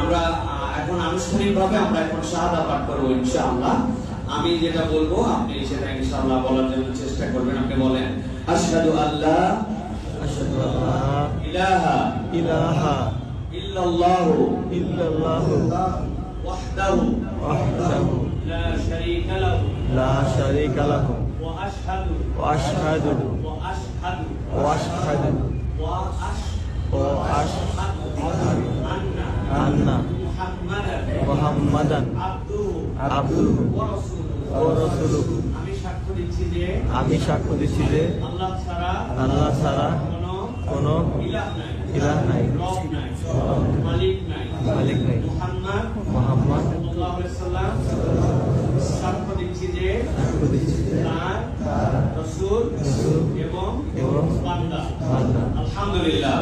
আমরা এখন আনুষ্ঠানিকভাবে আমরা এখন শাহাদা পাঠ করব ইনশাআল্লাহ। আমি যেটা বলবো আপনি সেটা ইনশাআল্লাহ বলার জন্য চেষ্টা করবেন। আপনি বলেন আশহাদু আল্লা ইলাহা ইল্লাল্লাহু ওয়াহদাহু লা শারীকা লাহু ওয়া আশহাদু আন্না মুহাম্মাদান আবদুহু ওয়া রাসূলুহু। আমি সাক্ষ্য দিচ্ছি যে আল্লাহ ছাড়া কোনো ইলাহ নাই, মালিক নাই। মুহাম্মদ সাক্ষ্য দিচ্ছি যে তার রাসূল এবং বান্দা। আলহামদুলিল্লাহ।